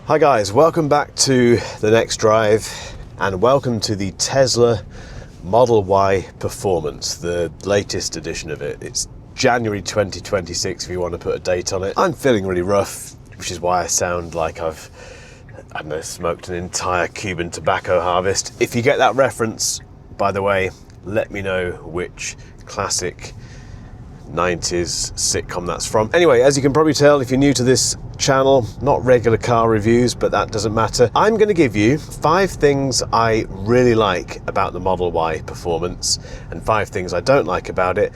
Hi guys, welcome back to The Next Drive and welcome to the Tesla Model Y Performance, the latest edition of it. It's January 2026 if you want to put a date on it. I'm feeling really rough, which is why I sound like I've smoked an entire Cuban tobacco harvest. If you get that reference, by the way, let me know which classic 90s sitcom that's from. Anyway, as you can probably tell if you're new to this channel, not regular car reviews, but that doesn't matter. I'm going to give you 5 things I really like about the Model Y Performance and 5 things I don't like about it.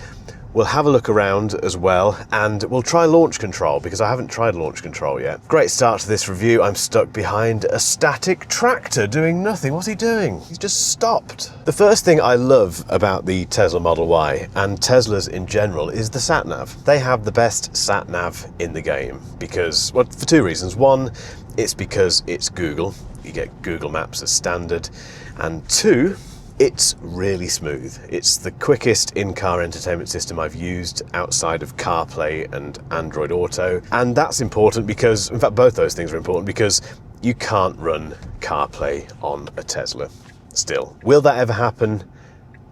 We'll have a look around as well, and we'll try launch control because I haven't tried launch control yet. Great start to this review. I'm stuck behind a static tractor doing nothing. What's he doing? He's just stopped. The first thing I love about the Tesla Model Y, and Teslas in general, is the sat-nav. They have the best sat-nav in the game because, well, for 2 reasons. One, it's because it's Google. You get Google Maps as standard. And 2, it's really smooth. It's the quickest in-car entertainment system I've used outside of CarPlay and Android Auto. And that's important because, in fact, both those things are important because you can't run CarPlay on a Tesla still. Will that ever happen?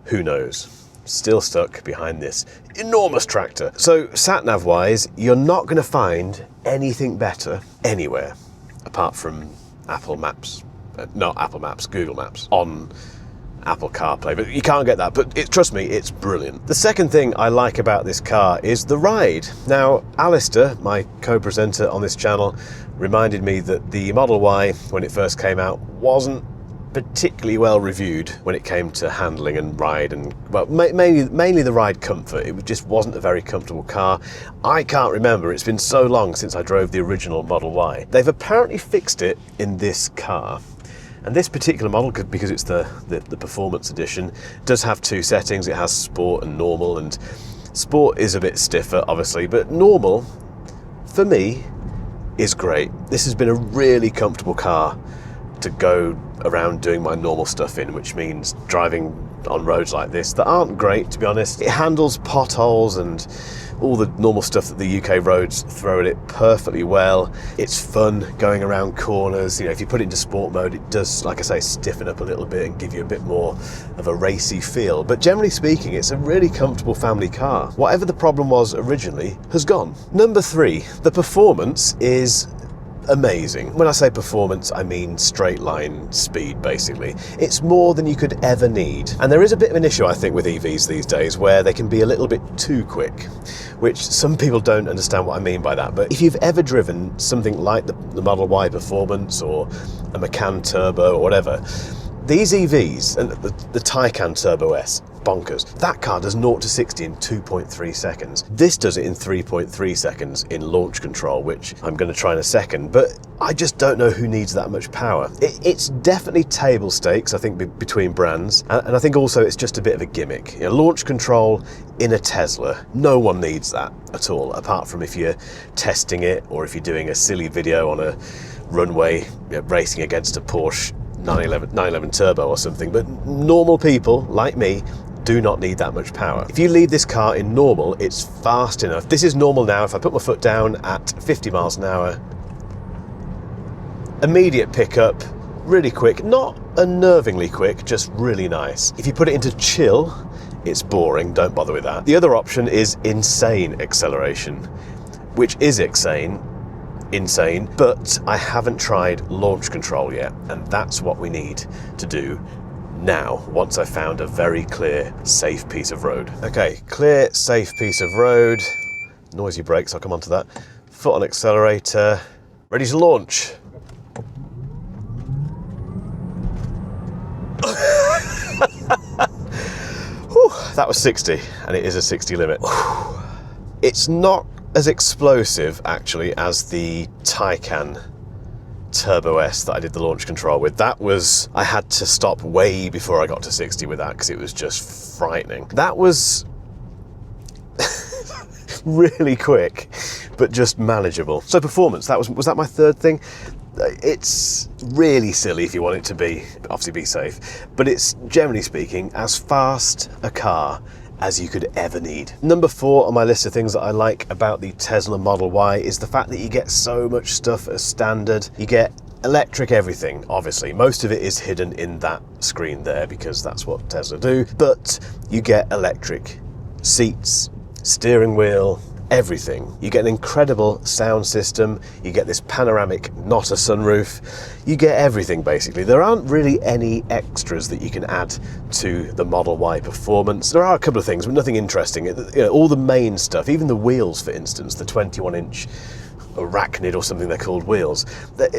Who knows? Still stuck behind this enormous tractor. So sat-nav wise, you're not going to find anything better anywhere apart from Apple Maps. Not Apple Maps, Google Maps on Apple CarPlay, but you can't get that. But trust me, it's brilliant. The second thing I like about this car is the ride. Now, Alistair, my co-presenter on this channel, reminded me that the Model Y, when it first came out, wasn't particularly well reviewed when it came to handling and ride, and well, mainly the ride comfort. It just wasn't a very comfortable car. I can't remember, it's been so long since I drove the original Model Y. They've apparently fixed it in this car. And this particular model, because it's the Performance Edition, does have 2 settings. It has Sport and Normal, and Sport is a bit stiffer, obviously, but Normal, for me, is great. This has been a really comfortable car to go around doing my normal stuff in, which means driving on roads like this that aren't great, to be honest. It handles potholes and all the normal stuff that the UK roads throw at it perfectly well. It's fun going around corners. You know, if you put it into sport mode, it does, like I say, stiffen up a little bit and give you a bit more of a racy feel. But generally speaking, it's a really comfortable family car. Whatever the problem was originally has gone. Number 3, the performance is amazing. When I say performance, I mean straight line speed, basically. It's more than you could ever need. And there is a bit of an issue, I think, with EVs these days where they can be a little bit too quick, which some people don't understand what I mean by that. But if you've ever driven something like the Model Y Performance or a Macan Turbo or whatever, these EVs, and the Taycan Turbo S, bonkers. That car does 0 to 60 in 2.3 seconds. This does it in 3.3 seconds in launch control, which I'm going to try in a second, but I just don't know who needs that much power. It's definitely table stakes, I think, between brands, and I think also it's just a bit of a gimmick. You know, launch control in a Tesla, no one needs that at all, apart from if you're testing it or if you're doing a silly video on a runway, you know, racing against a Porsche 911 Turbo or something. But normal people like me do not need that much power. If you leave this car in normal, it's fast enough. This is normal now. If I put my foot down at 50 miles an hour, immediate pickup, really quick, not unnervingly quick, just really nice. If you put it into chill, it's boring, don't bother with that. The other option is insane acceleration, which is insane, but I haven't tried launch control yet, and that's what we need to do now, once I've found a very clear, safe piece of road. Okay, clear, safe piece of road. Noisy brakes, I'll come on to that. Foot on accelerator, ready to launch. Whew, that was 60, and it is a 60 limit. Whew. It's not as explosive, actually, as the Taycan Turbo S that I did the launch control with. That was, I had to stop way before I got to 60 with that because it was just frightening. That was really quick, but just manageable. So performance, was that my 3rd thing? It's really silly if you want it to be, obviously be safe, but it's, generally speaking, as fast a car as you could ever need. Number 4 on my list of things that I like about the Tesla Model Y is the fact that you get so much stuff as standard. You get Electric everything, obviously. Most of it is hidden in that screen there because that's what Tesla do, but you get electric seats, steering wheel, everything. You get an incredible sound system, you get this panoramic, not a sunroof, you get everything basically. There aren't really any extras that you can add to the Model Y performance. There are a couple of things, but nothing interesting. You know, all the main stuff, even the wheels for instance, the 21-inch arachnid or something they're called wheels,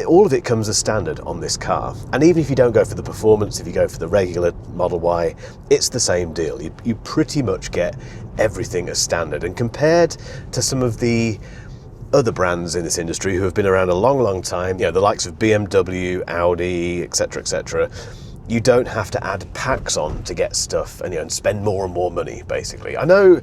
all of it comes as standard on this car. And even if you don't go for the performance, if you go for the regular Model Y, it's the same deal. You pretty much get everything as standard. And compared to some of the other brands in this industry who have been around a long time, you know, the likes of BMW, Audi, etc., you don't have to add packs on to get stuff and, you know, and spend more and more money, basically. I know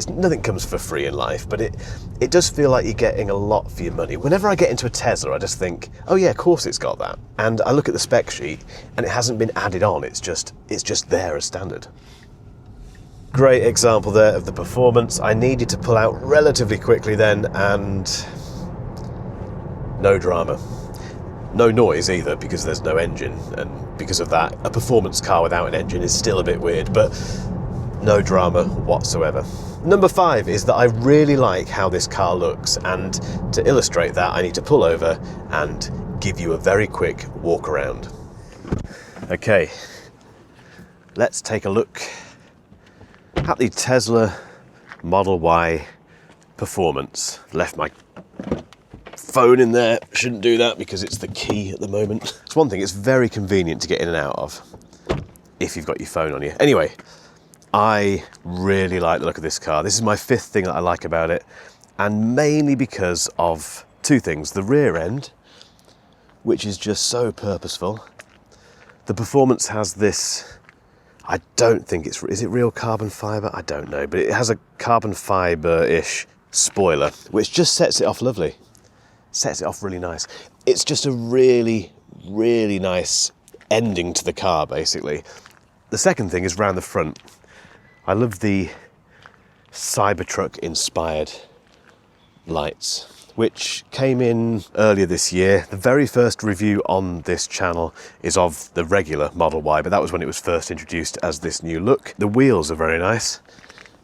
nothing comes for free in life, but it does feel like you're getting a lot for your money. Whenever I get into a Tesla, I just think, oh yeah, of course it's got that. And I look at the spec sheet and it hasn't been added on, it's just there as standard. Great example there of the performance. I needed to pull out relatively quickly then, and no drama. No noise either, because there's no engine, and because of that, a performance car without an engine is still a bit weird, but no drama whatsoever. Number 5 is that I really like how this car looks, and to illustrate that, I need to pull over and give you a very quick walk around. Okay, let's take a look at the Tesla Model Y performance. Left my phone in there, shouldn't do that because it's the key at the moment. It's one thing, it's very convenient to get in and out of if you've got your phone on you. Anyway, I really like the look of this car. This is my 5th thing that I like about it, and mainly because of 2 things. The rear end, which is just so purposeful. The performance has this, I don't think is it real carbon fibre? I don't know, but it has a carbon fibre-ish spoiler, which just sets it off lovely. Sets it off really nice. It's just a really, really nice ending to the car, basically. The second thing is round the front. I love the Cybertruck-inspired lights, which came in earlier this year. The very first review on this channel is of the regular Model Y, but that was when it was first introduced as this new look. The wheels are very nice.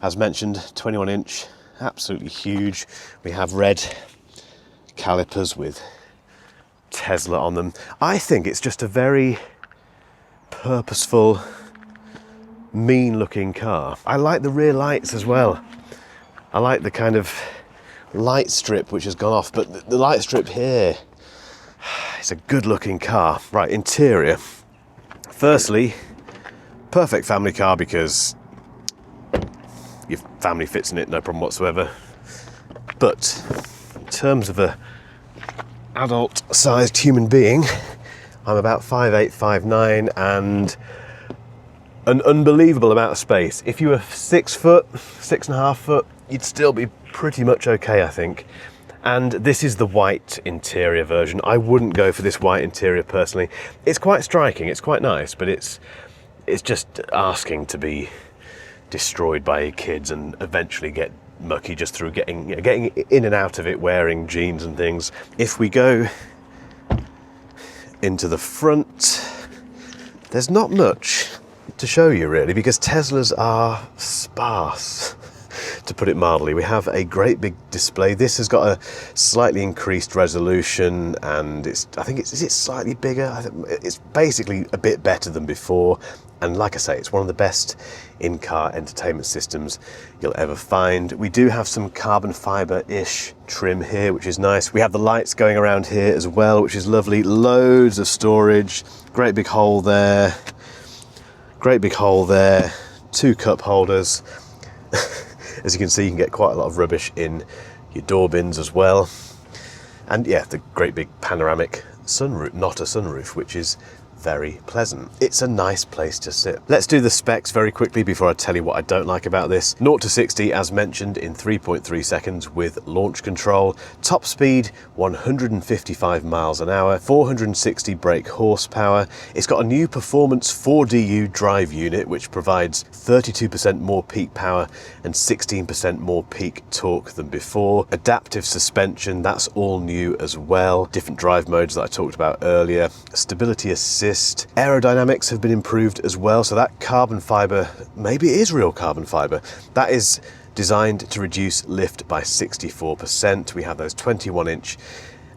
As mentioned, 21-inch, absolutely huge. We have red calipers with Tesla on them. I think it's just a very purposeful, mean looking car. I like the rear lights as well. I like the kind of light strip which has gone off, but the light strip here, it's a good looking car. Right, interior. Firstly, perfect family car because your family fits in it, no problem whatsoever. But in terms of a adult-sized human being, I'm about 5'8", 5'9", and an unbelievable amount of space. If you were 6 foot, 6.5 foot, you'd still be pretty much okay, I think. And this is the white interior version. I wouldn't go for this white interior personally. It's quite striking, it's quite nice, but it's just asking to be destroyed by kids and eventually get mucky just through getting in and out of it, wearing jeans and things. If we go into the front, there's not much to show you really, because Teslas are sparse, to put it mildly. We have a great big display. This has got a slightly increased resolution, and I think it's slightly bigger. It's basically a bit better than before. And like I say, it's one of the best in-car entertainment systems you'll ever find. We do have some carbon fibre-ish trim here, which is nice. We have the lights going around here as well, which is lovely. Loads of storage. Great big hole there. Great big hole there. 2 cup holders. As you can see, you can get quite a lot of rubbish in your door bins as well. And yeah, the great big panoramic sunroof, not a sunroof, which is very pleasant. It's a nice place to sit. Let's do the specs very quickly before I tell you what I don't like about this. 0 to 60, as mentioned, in 3.3 seconds with launch control. Top speed, 155 miles an hour, 460 brake horsepower. It's got a new performance 4DU drive unit, which provides 32% more peak power and 16% more peak torque than before. Adaptive suspension, that's all new as well. Different drive modes that I talked about earlier. Stability assist. Aerodynamics have been improved as well, so that carbon fiber, maybe it is real carbon fiber, that is designed to reduce lift by 64%. We have those 21-inch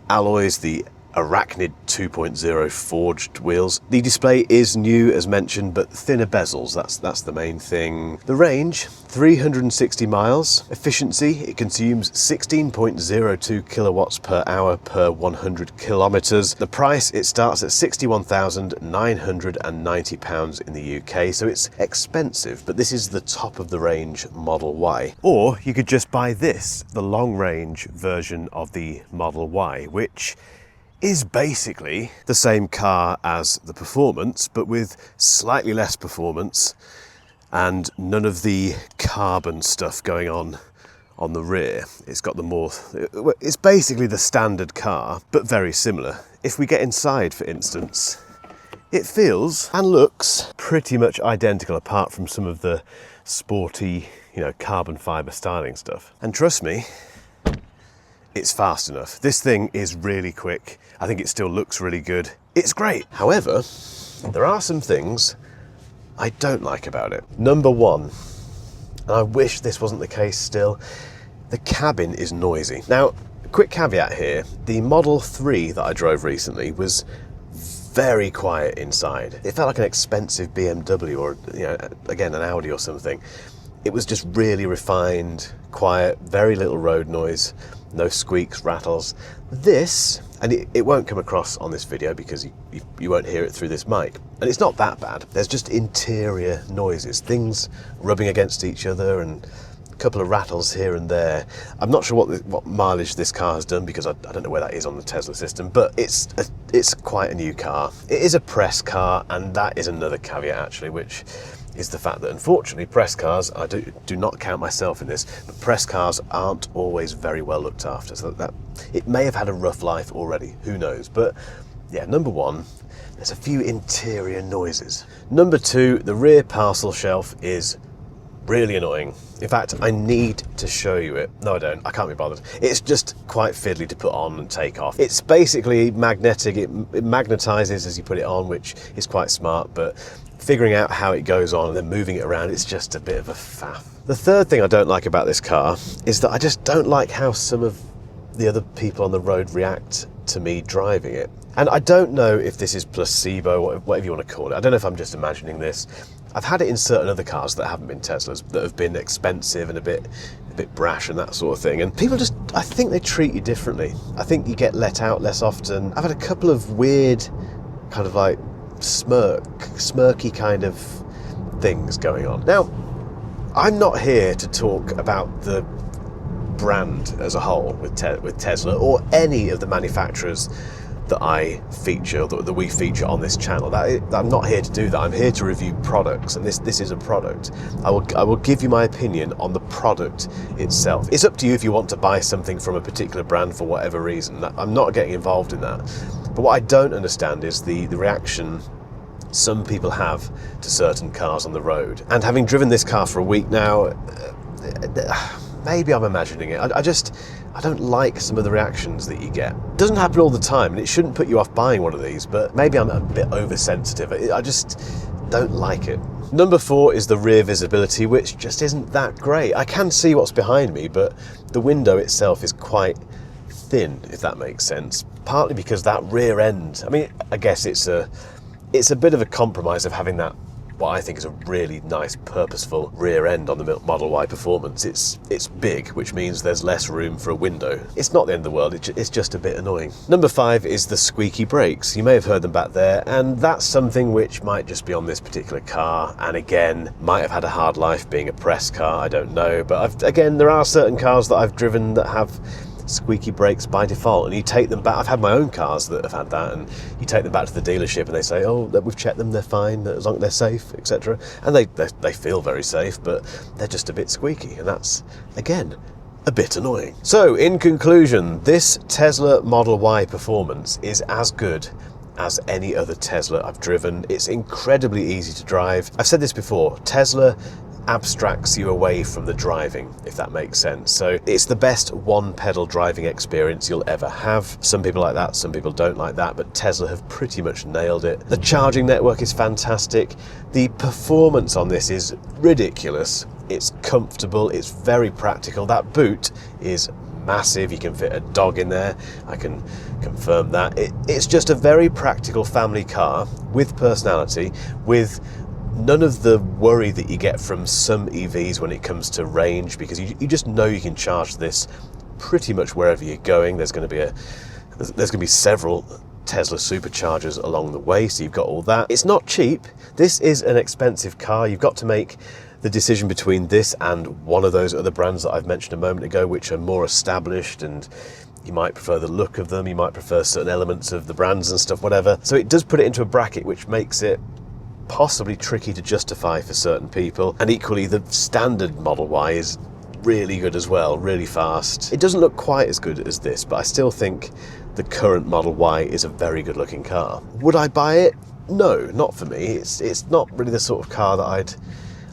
alloys, the Arachnid 2.0 forged wheels. The display is new as mentioned, but thinner bezels, that's the main thing. The range, 360 miles. Efficiency, it consumes 16.02 kilowatts per hour per 100 kilometers. The price, it starts at £61,990 in the UK, so it's expensive, but this is the top of the range Model Y. Or you could just buy this, the long range version of the Model Y, which is basically the same car as the Performance, but with slightly less performance and none of the carbon stuff going on the rear. It's got the more, it's basically the standard car, but very similar. If we get inside, for instance, it feels and looks pretty much identical, apart from some of the sporty, carbon fiber styling stuff. And trust me, it's fast enough. This thing is really quick. I think it still looks really good. It's great. However, there are some things I don't like about it. Number one, and I wish this wasn't the case still, the cabin is noisy. Now, quick caveat here, the Model 3 that I drove recently was very quiet inside. It felt like an expensive BMW or, again, an Audi or something. It was just really refined, quiet, very little road noise, no squeaks, rattles. This, and it won't come across on this video because you won't hear it through this mic, and it's not that bad. There's just interior noises, things rubbing against each other and a couple of rattles here and there. I'm not sure what mileage this car has done because I don't know where that is on the Tesla system, but it's quite a new car. It is a press car, and that is another caveat actually, which is the fact that unfortunately press cars, I do not count myself in this, but press cars aren't always very well looked after, so that it may have had a rough life already, who knows. But yeah, number one, there's a few interior noises. Number two, the rear parcel shelf is really annoying. In fact, I need to show you it. No, I don't. I can't be bothered. It's just quite fiddly to put on and take off. It's basically magnetic. It magnetizes as you put it on, which is quite smart, but figuring out how it goes on and then moving it around, it's just a bit of a faff. The third thing I don't like about this car is that I just don't like how some of the other people on the road react to me driving it. And I don't know if this is placebo, whatever you want to call it. I don't know if I'm just imagining this. I've had it in certain other cars that haven't been Teslas, that have been expensive and a bit brash and that sort of thing. And people just, I think they treat you differently. I think you get let out less often. I've had a couple of weird kind of like smirky kind of things going on. Now, I'm not here to talk about the brand as a whole with Tesla or any of the manufacturers that I feature, that we feature on this channel. I'm not here to do that. I'm here to review products, and this is a product. I will give you my opinion on the product itself. It's up to you if you want to buy something from a particular brand for whatever reason. I'm not getting involved in that. But what I don't understand is the reaction some people have to certain cars on the road. And having driven this car for a week now, maybe I'm imagining it. I don't like some of the reactions that you get. It doesn't happen all the time, and it shouldn't put you off buying one of these, but maybe I'm a bit oversensitive. I just don't like it. Number 4 is the rear visibility, which just isn't that great. I can see what's behind me, but the window itself is quite thin, if that makes sense. Partly because that rear end, I mean, I guess it's a bit of a compromise of having that, what I think is a really nice purposeful rear end on the Model Y Performance. It's big, which means there's less room for a window. It's not the end of the world, it's just a bit annoying. Number 5 is the squeaky brakes. You may have heard them back there, and that's something which might just be on this particular car, and again, might have had a hard life being a press car, I don't know. But again, there are certain cars that I've driven that have squeaky brakes by default, and you take them back. I've had my own cars that have had that, and you take them back to the dealership and they say, oh, we've checked them, they're fine, as long as they're safe, etc. And they feel very safe, but they're just a bit squeaky, and that's, again, a bit annoying. So, in conclusion, this Tesla Model Y Performance is as good as any other Tesla I've driven. It's incredibly easy to drive. I've said this before, Tesla abstracts you away from the driving, if that makes sense. So it's the best one-pedal driving experience you'll ever have. Some people like that, some people don't like that, but Tesla have pretty much nailed it. The charging network is fantastic. The performance on this is ridiculous. It's comfortable, it's very practical. That boot is massive, you can fit a dog in there, I can confirm that. It's just a very practical family car with personality, with none of the worry that you get from some EVs when it comes to range, because you just know you can charge this pretty much wherever you're going. There's going to be several Tesla superchargers along the way, so you've got all that. It's not cheap. This is an expensive car. You've got to make the decision between this and one of those other brands that I've mentioned a moment ago, which are more established, and you might prefer the look of them, you might prefer certain elements of the brands and stuff, whatever. So it does put it into a bracket which makes it possibly tricky to justify for certain people. And equally, the standard Model Y is really good as well, really fast. It doesn't look quite as good as this, but I still think the current Model Y is a very good looking car. Would I buy it? No, not for me. It's not really the sort of car that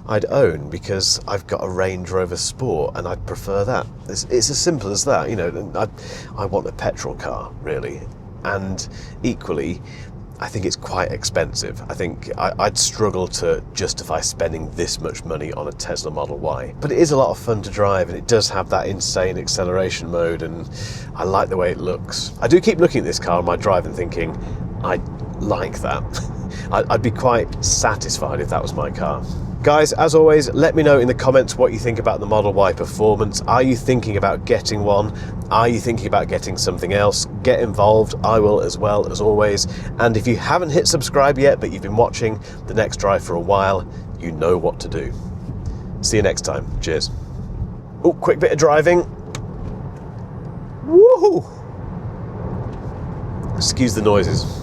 I'd own, because I've got a Range Rover Sport and I'd prefer that. It's as simple as that, you know. I want a petrol car, really. And equally, I think it's quite expensive. I think I'd struggle to justify spending this much money on a Tesla Model Y. But it is a lot of fun to drive, and it does have that insane acceleration mode, and I like the way it looks. I do keep looking at this car on my drive and thinking, I'd like that. I'd be quite satisfied if that was my car. Guys, as always, let me know in the comments what you think about the Model Y Performance. Are you thinking about getting one? Are you thinking about getting something else? Get involved. I will as well, as always. And if you haven't hit subscribe yet, but you've been watching The Next Drive for a while, you know what to do. See you next time. Cheers. Oh, quick bit of driving. Woohoo! Excuse the noises.